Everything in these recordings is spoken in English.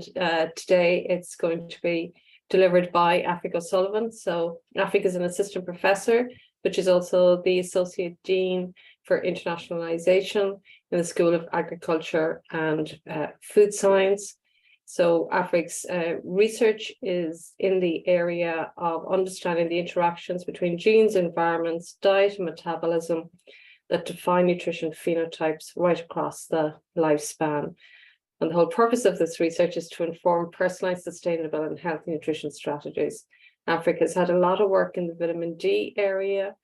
today it's going to be delivered by Aifric O'Sullivan. So Aifric is an assistant professor, which is also the Associate Dean for Internationalization in the School of Agriculture and Food Science. So Aifric's research is in the area of understanding the interactions between genes, environments, diet, and metabolism that define nutrition phenotypes right across the lifespan. And the whole purpose of this research is to inform personalized, sustainable, and healthy nutrition strategies. Aifric has had a lot of work in the vitamin D area,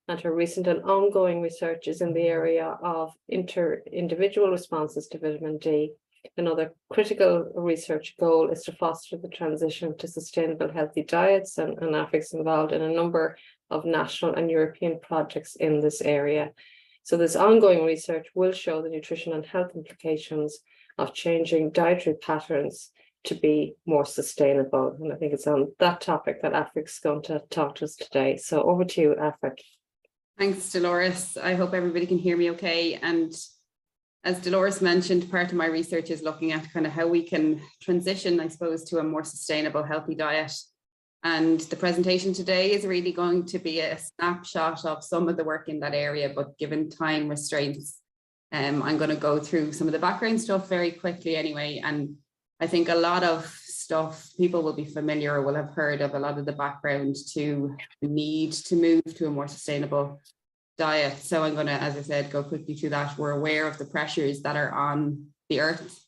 and her recent and ongoing research is in the area of individual responses to vitamin D. Another critical research goal is to foster the transition to sustainable, healthy diets, and Aifric's involved in a number of national and European projects in this area. So this ongoing research will show the nutrition and health implications of changing dietary patterns to be more sustainable. And I think it's on that topic that Aifric's going to talk to us today. So over to you, Aifric. Thanks, Dolores. I hope everybody can hear me okay. And as Dolores mentioned, part of my research is looking at kind of how we can transition, I suppose, to a more sustainable, healthy diet. And the presentation today is really going to be a snapshot of some of the work in that area, but given time restraints, I'm going to go through some of the background stuff very quickly anyway. And I think a lot of stuff people will be familiar or will have heard of, a lot of the background to the need to move to a more sustainable diet. So I'm going to, as I said, go quickly through that. We're aware of the pressures that are on the earth,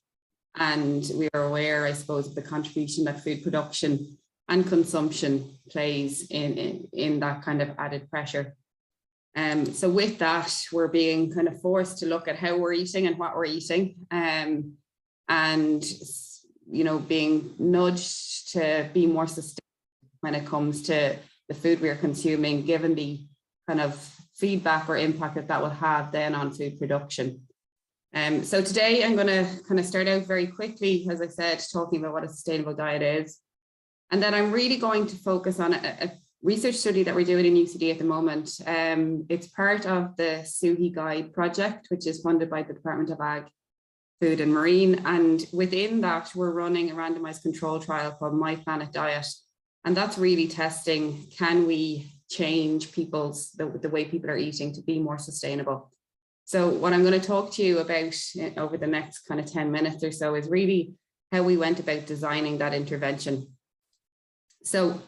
and we are aware, I suppose, of the contribution that food production and consumption plays in that kind of added pressure. So with that, we're being kind of forced to look at how we're eating and what we're eating, and you know, being nudged to be more sustainable when it comes to the food we're consuming, given the kind of feedback or impact that that will have then on food production. So today I'm going to kind of start out very quickly, as I said, talking about what a sustainable diet is. And then I'm really going to focus on a research study that we're doing in UCD at the moment. It's part of the SUHI Guide project, which is funded by the Department of Ag, Food and Marine. And within that, we're running a randomized control trial called My Planet Diet. And that's really testing, can we change the way people are eating to be more sustainable? So what I'm going to talk to you about over the next kind of 10 minutes or so is really how we went about designing that intervention. So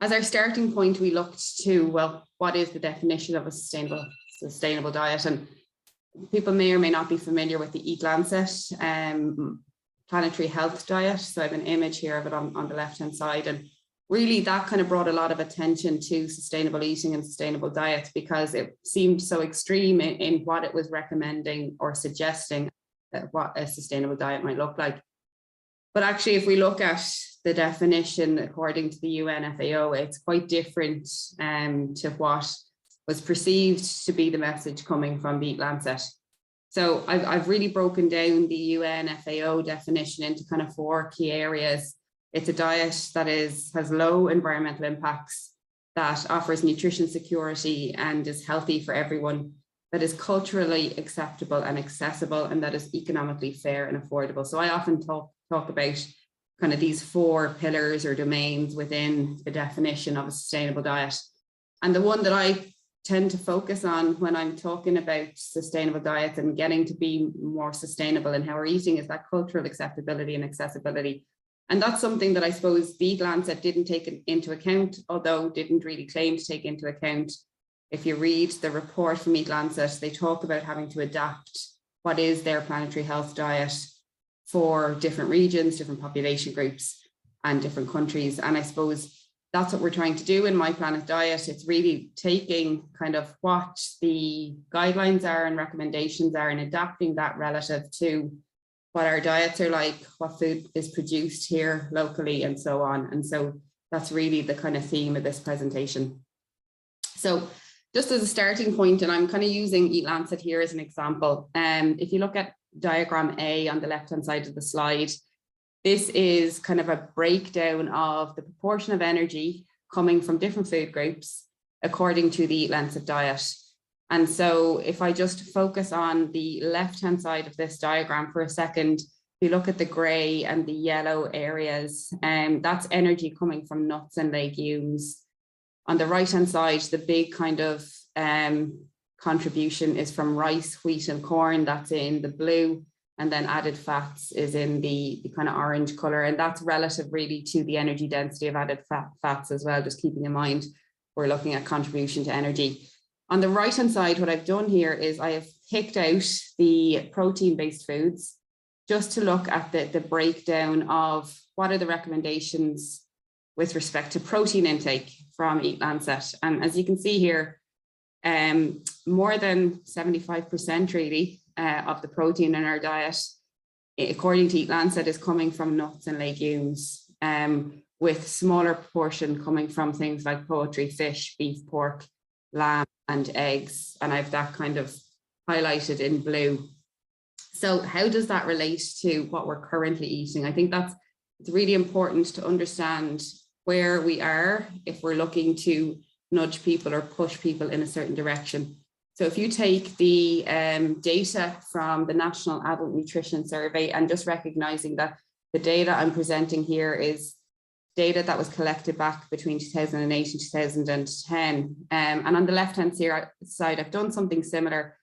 as our starting point, we looked to, well, what is the definition of a sustainable diet? And people may or may not be familiar with the Eat-Lancet planetary health diet. So I have an image here of it on the left-hand side. And really that kind of brought a lot of attention to sustainable eating and sustainable diets, because it seemed so extreme in what it was recommending or suggesting what a sustainable diet might look like. But actually, if we look at the definition according to the UN FAO, it's quite different to what was perceived to be the message coming from the Eat-Lancet. So I've really broken down the UN FAO definition into kind of 4 key areas. It's a diet that has low environmental impacts, that offers nutrition security and is healthy for everyone, that is culturally acceptable and accessible, and that is economically fair and affordable. So I often talk about kind of these 4 pillars or domains within the definition of a sustainable diet. And the one that I tend to focus on when I'm talking about sustainable diets and getting to be more sustainable in how we're eating is that cultural acceptability and accessibility. And that's something that I suppose the Eat-Lancet didn't take into account, although didn't really claim to take into account. If you read the report from Eat-Lancet, they talk about having to adapt what is their planetary health diet for different regions, different population groups, and different countries. And I suppose that's what we're trying to do in My Planet Diet. It's really taking kind of what the guidelines are and recommendations are and adapting that relative to what our diets are like, what food is produced here locally, and so on. And so that's really the kind of theme of this presentation. So just as a starting point, and I'm kind of using Eat-Lancet here as an example, if you look at diagram A on the left-hand side of the slide, this is kind of a breakdown of the proportion of energy coming from different food groups according to the Eat-Lancet diet. And so if I just focus on the left-hand side of this diagram for a second, If you look at the grey and the yellow areas, that's energy coming from nuts and legumes. On the right-hand side, the big kind of contribution is from rice, wheat and corn. That's in the blue. And then added fats is in the kind of orange color. And that's relative really to the energy density of added fats as well. Just keeping in mind, we're looking at contribution to energy. On the right-hand side, what I've done here is I have picked out the protein-based foods just to look at the breakdown of what are the recommendations with respect to protein intake from Eat Lancet. And as you can see here, more than 75% really of the protein in our diet, according to Eat Lancet, is coming from nuts and legumes, with smaller proportion coming from things like poultry, fish, beef, pork, lamb and eggs. And I've that kind of highlighted in blue. So how does that relate to what we're currently eating? I think it's really important to understand where we are if we're looking to nudge people or push people in a certain direction. So if you take the data from the National Adult Nutrition Survey, and just recognizing that the data I'm presenting here is data that was collected back between 2008 and 2010. And on the left-hand side, I've done something similar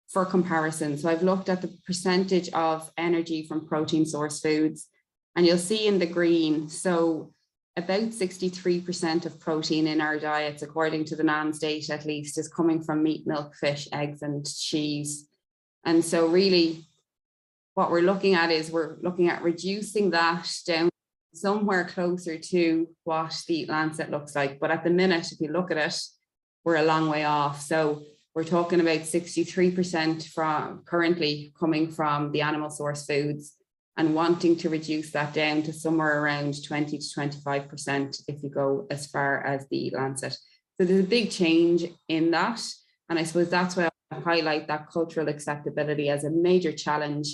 for comparison. So I've looked at the percentage of energy from protein source foods, and you'll see in the green, so about 63% of protein in our diets, according to the NANS data at least, is coming from meat, milk, fish, eggs, and cheese. And so really what we're looking at is we're looking at reducing that down somewhere closer to what the Eat Lancet looks like. But at the minute, if you look at it, we're a long way off. So we're talking about 63% from currently coming from the animal source foods, and wanting to reduce that down to somewhere around 20 to 25% if you go as far as the Eat Lancet. So there's a big change in that. And I suppose that's why I highlight that cultural acceptability as a major challenge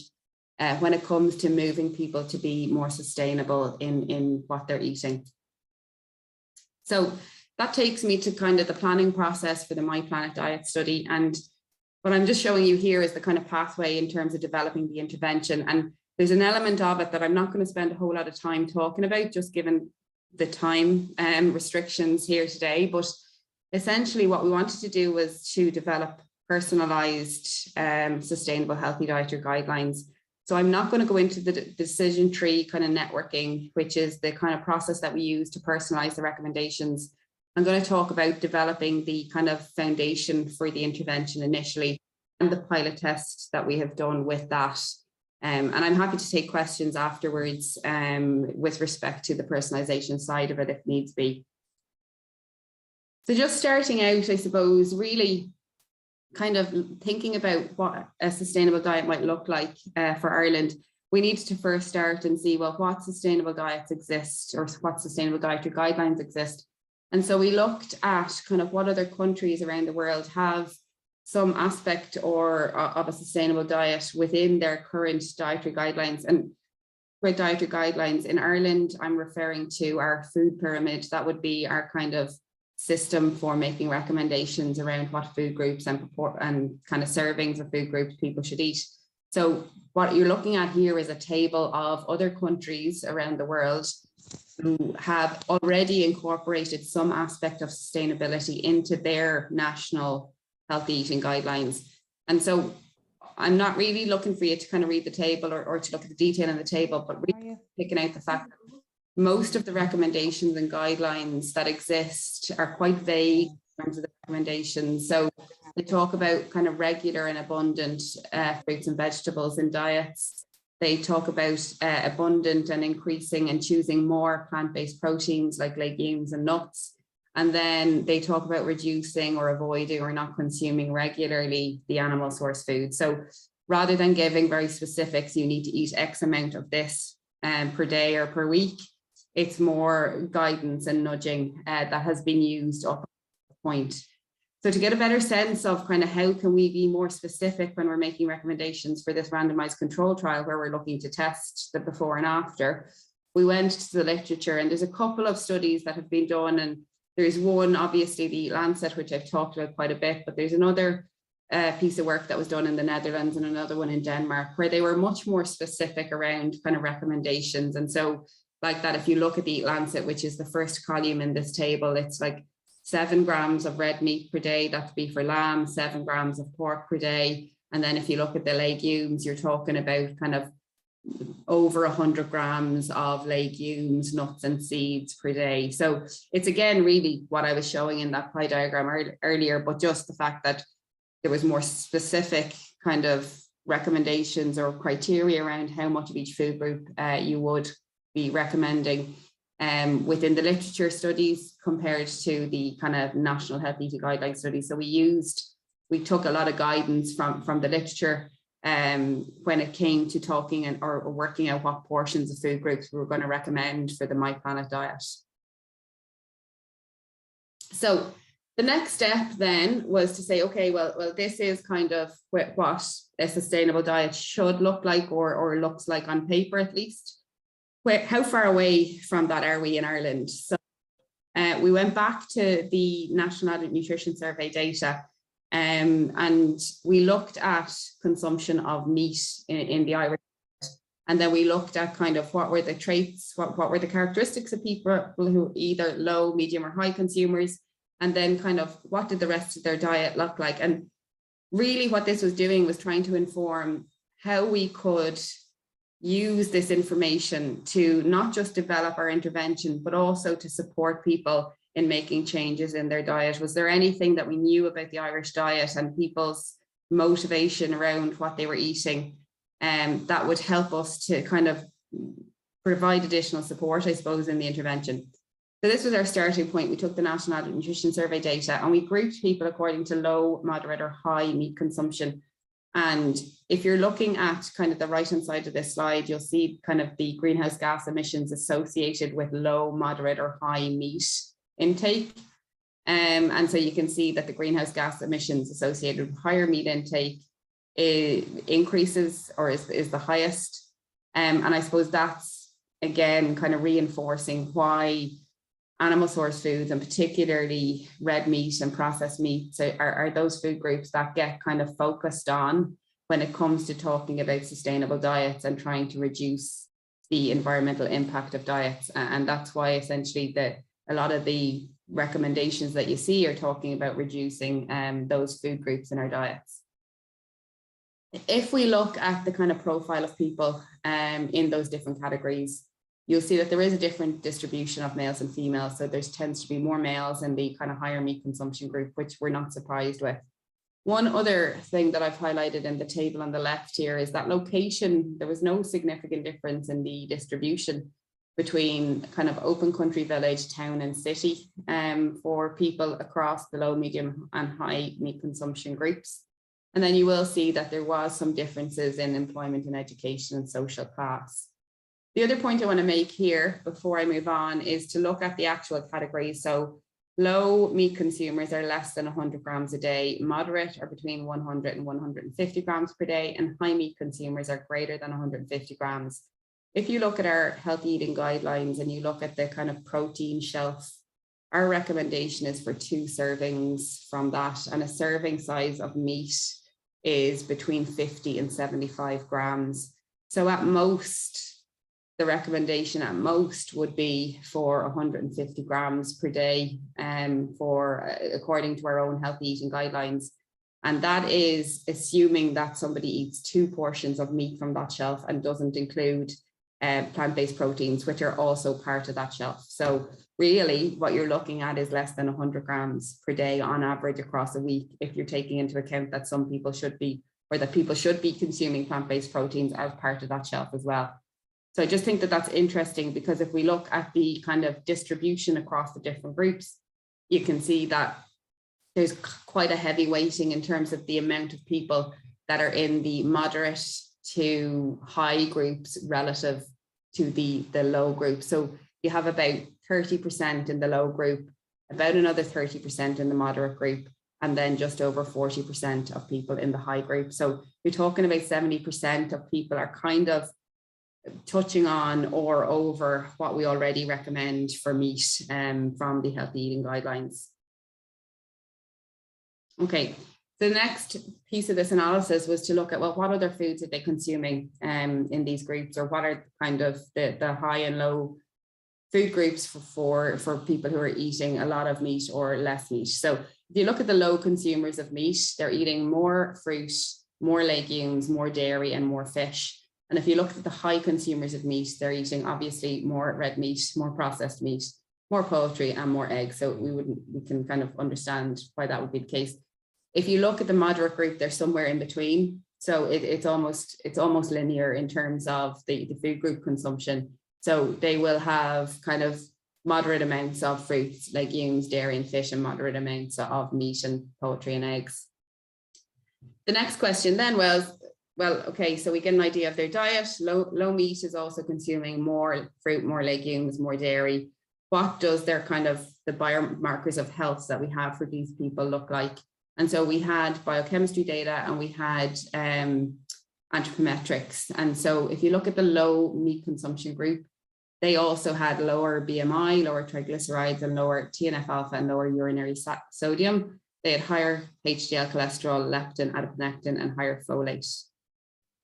when it comes to moving people to be more sustainable in what they're eating. So that takes me to kind of the planning process for the My Planet Diet study. And what I'm just showing you here is the kind of pathway in terms of developing the intervention. And there's an element of it that I'm not going to spend a whole lot of time talking about, just given the time restrictions here today. But essentially what we wanted to do was to develop personalized, sustainable, healthy dietary guidelines. So I'm not going to go into the decision tree kind of networking, which is the kind of process that we use to personalize the recommendations. I'm going to talk about developing the kind of foundation for the intervention initially and the pilot test that we have done with that. And I'm happy to take questions afterwards with respect to the personalization side of it if needs be. So just starting out, I suppose, really kind of thinking about what a sustainable diet might look like for Ireland, we need to first start and see, well, what sustainable diets exist or what sustainable dietary guidelines exist. And so we looked at kind of what other countries around the world have some aspect of a sustainable diet within their current dietary guidelines. And with dietary guidelines in Ireland, I'm referring to our food pyramid. That would be our kind of system for making recommendations around what food groups and kind of servings of food groups people should eat. So what you're looking at here is a table of other countries around the world who have already incorporated some aspect of sustainability into their national healthy eating guidelines. And so I'm not really looking for you to kind of read the table or to look at the detail in the table, but really picking out the fact that most of the recommendations and guidelines that exist are quite vague in terms of the recommendations. So they talk about kind of regular and abundant fruits and vegetables in diets. They talk about abundant and increasing and choosing more plant-based proteins like legumes and nuts. And then they talk about reducing or avoiding or not consuming regularly the animal source food. So rather than giving very specifics, you need to eat X amount of this per day or per week, it's more guidance and nudging that has been used up to the point. So to get a better sense of kind of how can we be more specific when we're making recommendations for this randomized control trial where we're looking to test the before and after, we went to the literature, and there's a couple of studies that have been done, and there's one, obviously the Lancet, which I've talked about quite a bit, but there's another piece of work that was done in the Netherlands and another one in Denmark, where they were much more specific around kind of recommendations. And so like that, if you look at the Eat Lancet, which is the first column in this table, it's like 7 grams of red meat per day, that's beef or lamb, 7 grams of pork per day. And then if you look at the legumes, you're talking about kind of over 100 grams of legumes, nuts and seeds per day. So it's again really what I was showing in that pie diagram earlier, but just the fact that there was more specific kind of recommendations or criteria around how much of each food group you would be recommending within the literature studies compared to the kind of National Health Eating Guidelines studies. So we took a lot of guidance from the literature when it came to talking or working out what portions of food groups we were going to recommend for the My Planet diet. So the next step then was to say, okay, well, this is kind of what a sustainable diet should look like, or looks like on paper at least. How far away from that are we in Ireland? So we went back to the National Adult Nutrition Survey data, and we looked at consumption of meat in the Irish. And then we looked at kind of what were the traits, what were the characteristics of people who were either low, medium or high consumers, and then kind of what did the rest of their diet look like. And really what this was doing was trying to inform how we could use this information to not just develop our intervention, but also to support people in making changes in their diet. Was there anything that we knew about the Irish diet and people's motivation around what they were eating that would help us to kind of provide additional support, I suppose, in the intervention? So this was our starting point. We took the National Adult Nutrition Survey data and we grouped people according to low, moderate or high meat consumption. And if you're looking at kind of the right-hand side of this slide, you'll see kind of the greenhouse gas emissions associated with low, moderate or high meat intake. And so you can see that the greenhouse gas emissions associated with higher meat intake increases or is the highest. And I suppose that's, again, kind of reinforcing why animal source foods, and particularly red meat and processed meats, are those food groups that get kind of focused on when it comes to talking about sustainable diets and trying to reduce the environmental impact of diets. And that's why essentially a lot of the recommendations that you see are talking about reducing those food groups in our diets. If we look at the kind of profile of people in those different categories, you'll see that there is a different distribution of males and females. So there tends to be more males in the kind of higher meat consumption group, which we're not surprised with. One other thing that I've highlighted in the table on the left here is that location. There was no significant difference in the distribution between kind of open country, village, town and city for people across the low, medium and high meat consumption groups. And then you will see that there was some differences in employment and education and social class. The other point I want to make here before I move on is to look at the actual categories. So low meat consumers are less than 100 grams a day, moderate are between 100 and 150 grams per day, and high meat consumers are greater than 150 grams. If you look at our healthy eating guidelines and you look at the kind of protein shelf, our recommendation is for 2 servings from that, and a serving size of meat is between 50 and 75 grams. So at most, the recommendation at most would be for 150 grams per day according to our own healthy eating guidelines. And that is assuming that somebody eats 2 portions of meat from that shelf and doesn't include plant-based proteins, which are also part of that shelf. So really what you're looking at is less than 100 grams per day on average across a week, if you're taking into account that some people should be, or that people should be consuming plant-based proteins as part of that shelf as well. So I just think that that's interesting, because if we look at the kind of distribution across the different groups, you can see that there's quite a heavy weighting in terms of the amount of people that are in the moderate to high groups relative to the low group. So you have about 30% in the low group, about another 30% in the moderate group, and then just over 40% of people in the high group. So you're talking about 70% of people are kind of touching on or over what we already recommend for meat from the healthy eating guidelines. Okay, The next piece of this analysis was to look at, well, what other foods are they consuming in these groups, or what are kind of the high and low food groups for people who are eating a lot of meat or less meat. So if you look at the low consumers of meat, they're eating more fruit, more legumes, more dairy, and more fish. And if you look at the high consumers of meat, they're eating obviously more red meat, more processed meat, more poultry, and more eggs. So we can kind of understand why that would be the case. If you look at the moderate group, they're somewhere in between. So it's almost linear in terms of the food group consumption. So they will have kind of moderate amounts of fruits, legumes, dairy, and fish, and moderate amounts of meat and poultry and eggs. The next question then was, well, okay, so we get an idea of their diet. Low meat is also consuming more fruit, more legumes, more dairy. What does their kind of the biomarkers of health that we have for these people look like? And so we had biochemistry data, and we had anthropometrics. And so if you look at the low meat consumption group, they also had lower BMI, lower triglycerides, and lower TNF-alpha and lower urinary sodium. They had higher HDL cholesterol, leptin, adiponectin, and higher folate.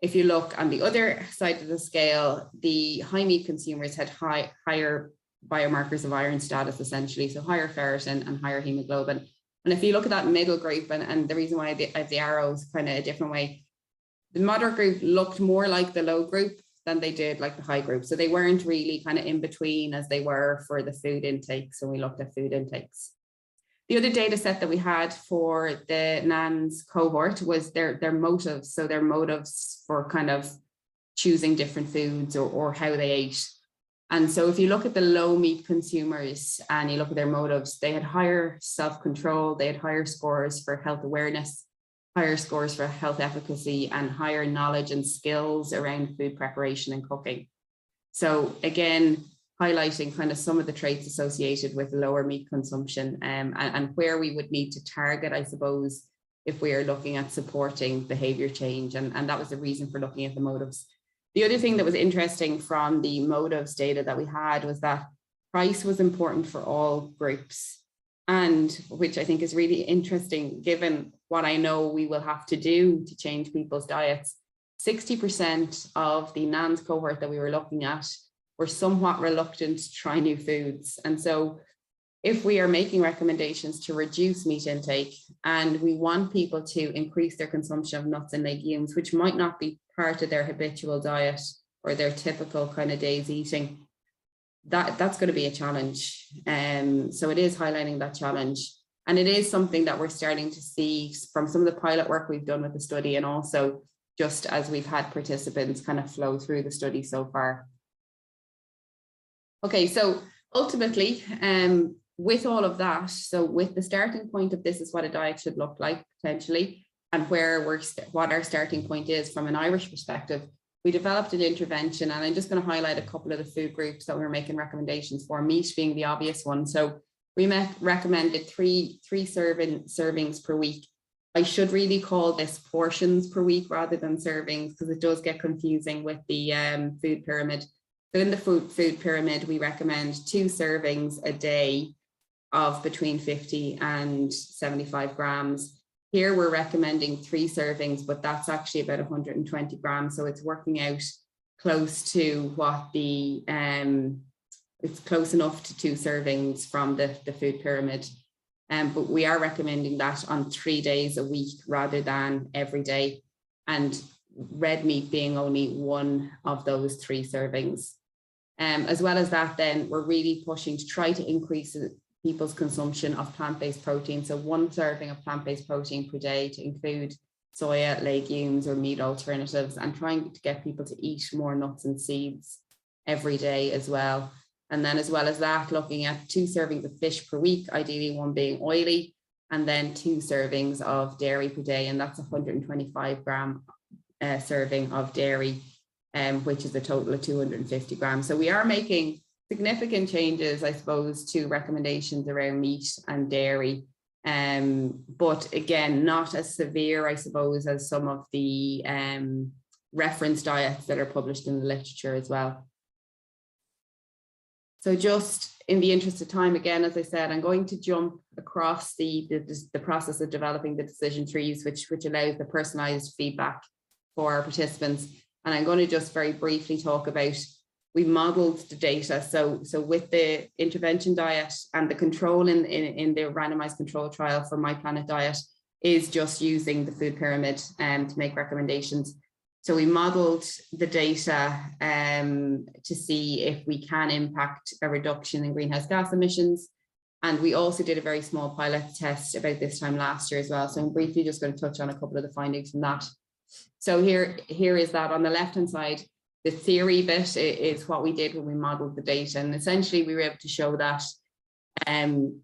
If you look on the other side of the scale, the high meat consumers had higher biomarkers of iron status, essentially, so higher ferritin and higher hemoglobin. And if you look at that middle group, and the reason why I have the arrows kind of a different way, the moderate group looked more like the low group than they did like the high group. So they weren't really kind of in between as they were for the food intakes. So we looked at food intakes. The other data set that we had for the NANS cohort was their motives. So their motives for kind of choosing different foods or how they ate. And so if you look at the low meat consumers and you look at their motives, they had higher self-control, they had higher scores for health awareness, higher scores for health efficacy, and higher knowledge and skills around food preparation and cooking. So again, highlighting kind of some of the traits associated with lower meat consumption and where we would need to target, I suppose, if we are looking at supporting behavior change. And that was the reason for looking at the motives. The other thing that was interesting from the motives data that we had was that price was important for all groups, and which I think is really interesting given what I know we will have to do to change people's diets. 60% of the NANS cohort that we were looking at were somewhat reluctant to try new foods. And so if we are making recommendations to reduce meat intake and we want people to increase their consumption of nuts and legumes, which might not be part of their habitual diet or their typical kind of days eating, that's going to be a challenge. So it is highlighting that challenge. And it is something that we're starting to see from some of the pilot work we've done with the study, and also just as we've had participants kind of flow through the study so far. Okay, so ultimately, with all of that, so with the starting point of this is what a diet should look like potentially, and what our starting point is from an Irish perspective, we developed an intervention, and I'm just going to highlight a couple of the food groups that we're making recommendations for, meat being the obvious one. So we recommended three servings per week. I should really call this portions per week rather than servings, because it does get confusing with the food pyramid. So in the food pyramid, we recommend 2 servings a day of between 50 and 75 grams. Here we're recommending 3 servings, but that's actually about 120 grams. So it's working out close to what the, it's close enough to 2 servings from the food pyramid. But we are recommending that on 3 days a week rather than every day. And red meat being only one of those 3 servings. As well as that, then we're really pushing to try to increase people's consumption of plant-based protein. So 1 serving of plant-based protein per day to include soya, legumes, or meat alternatives, and trying to get people to eat more nuts and seeds every day as well. And then as well as that, looking at 2 servings of fish per week, ideally 1 being oily, and then 2 servings of dairy per day. And that's 125 gram serving of dairy, which is a total of 250 grams. So we are making significant changes, I suppose, to recommendations around meat and dairy. But again, not as severe, I suppose, as some of the reference diets that are published in the literature as well. So just in the interest of time, again, as I said, I'm going to jump across the process of developing the decision trees, which allows the personalized feedback for our participants. And I'm going to just very briefly talk about, we modeled the data. So with the intervention diet and the control in the randomized control trial for My Planet Diet is just using the food pyramid to make recommendations. So we modeled the data to see if we can impact a reduction in greenhouse gas emissions. And we also did a very small pilot test about this time last year as well. So I'm briefly just going to touch on a couple of the findings from that. So here is that on the left-hand side, the theory bit is what we did when we modeled the data. And essentially we were able to show that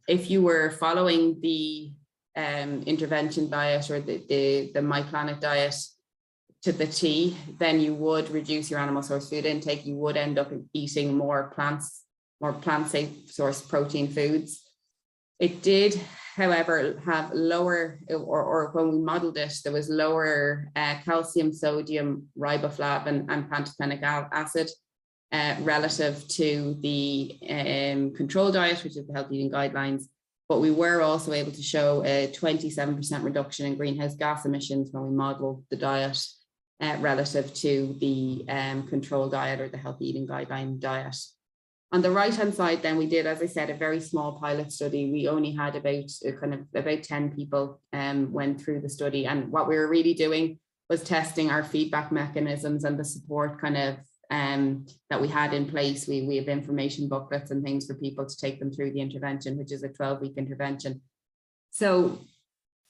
if you were following the intervention diet or the My Planet Diet to the T, then you would reduce your animal source food intake. You would end up eating more plant-safe source protein foods. It did, however, have lower, or when we modeled it, there was lower calcium, sodium, riboflavin, and pantothenic acid relative to the control diet, which is the healthy eating guidelines. But we were also able to show a 27% reduction in greenhouse gas emissions when we modeled the diet relative to the control diet or the healthy eating guideline diet. On the right-hand side, then we did, as I said, a very small pilot study. We only had about 10 people went through the study. And what we were really doing was testing our feedback mechanisms and the support kind of that we had in place. We have information booklets and things for people to take them through the intervention, which is a 12-week intervention. So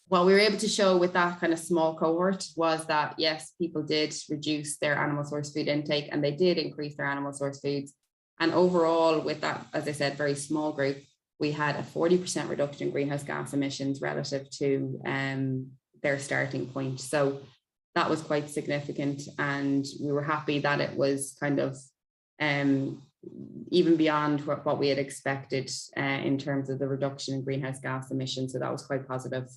what we were able to show with that kind of small cohort was that, yes, people did reduce their animal source food intake and they did increase their animal source foods. And overall, with that, as I said, very small group, we had a 40% reduction in greenhouse gas emissions relative to their starting point. So that was quite significant. And we were happy that it was kind of even beyond what we had expected in terms of the reduction in greenhouse gas emissions. So that was quite positive.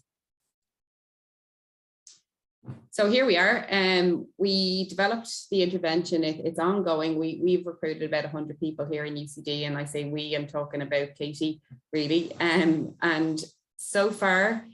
So here we are. We developed the intervention. It's ongoing. We've recruited about 100 people here in UCD, and I say we, I'm talking about Katie, really. And so far,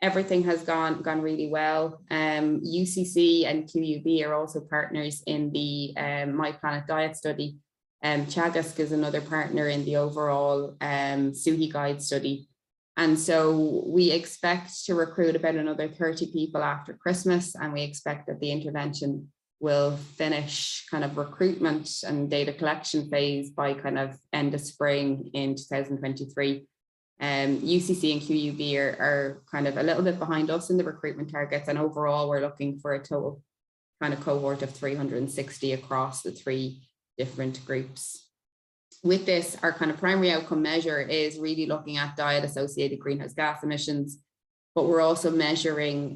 everything has gone really well. UCC and QUB are also partners in the My Planet Diet study. Chagask is another partner in the overall SUHI Guide study. And so we expect to recruit about another 30 people after Christmas, and we expect that the intervention will finish kind of recruitment and data collection phase by kind of end of spring in 2023. UCC and QUB are kind of a little bit behind us in the recruitment targets, and overall we're looking for a total kind of cohort of 360 across the 3 different groups. With this, our kind of primary outcome measure is really looking at diet-associated greenhouse gas emissions, but we're also measuring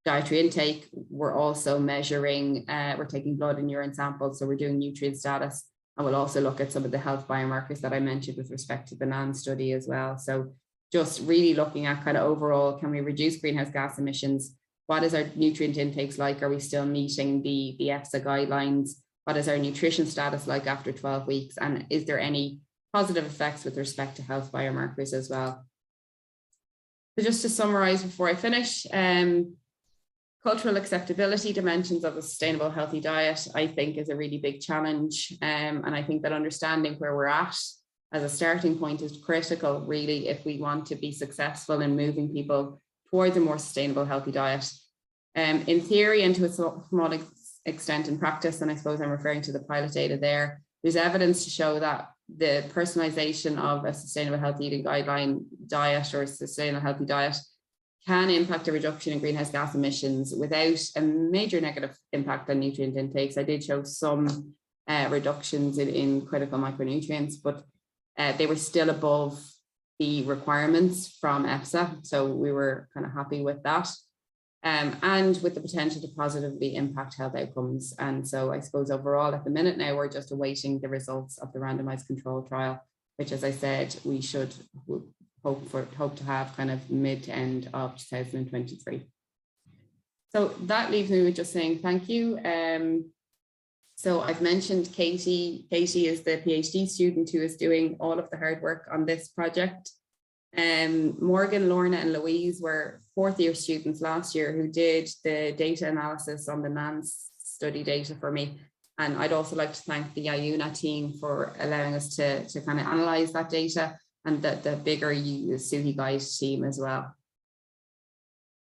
dietary intake. We're also measuring, we're taking blood and urine samples, so we're doing nutrient status, and we'll also look at some of the health biomarkers that I mentioned with respect to the NAN study as well. So just really looking at kind of overall, can we reduce greenhouse gas emissions? What is our nutrient intakes like? Are we still meeting the EFSA guidelines? What is our nutrition status like after 12 weeks? And is there any positive effects with respect to health biomarkers as well? So just to summarize before I finish, cultural acceptability dimensions of a sustainable healthy diet, I think, is a really big challenge. And I think that understanding where we're at as a starting point is critical, really, if we want to be successful in moving people towards a more sustainable healthy diet. In theory and to a small extent in practice, and I suppose I'm referring to the pilot data there, there's evidence to show that the personalization of a sustainable healthy eating guideline diet or a sustainable healthy diet can impact a reduction in greenhouse gas emissions without a major negative impact on nutrient intakes. I did show some reductions in critical micronutrients, but they were still above the requirements from EFSA. So we were kind of happy with that. And with the potential to positively impact health outcomes. And so I suppose overall at the minute now, we're just awaiting the results of the randomized control trial, which, as I said, we should hope to have kind of mid to end of 2023. So that leaves me with just saying thank you. So I've mentioned Katie. Katie is the PhD student who is doing all of the hard work on this project. Morgan, Lorna and Louise were fourth year students last year who did the data analysis on the NANS study data for me. And I'd also like to thank the IUNA team for allowing us to kind of analyse that data, and the bigger SUHI Guide team as well.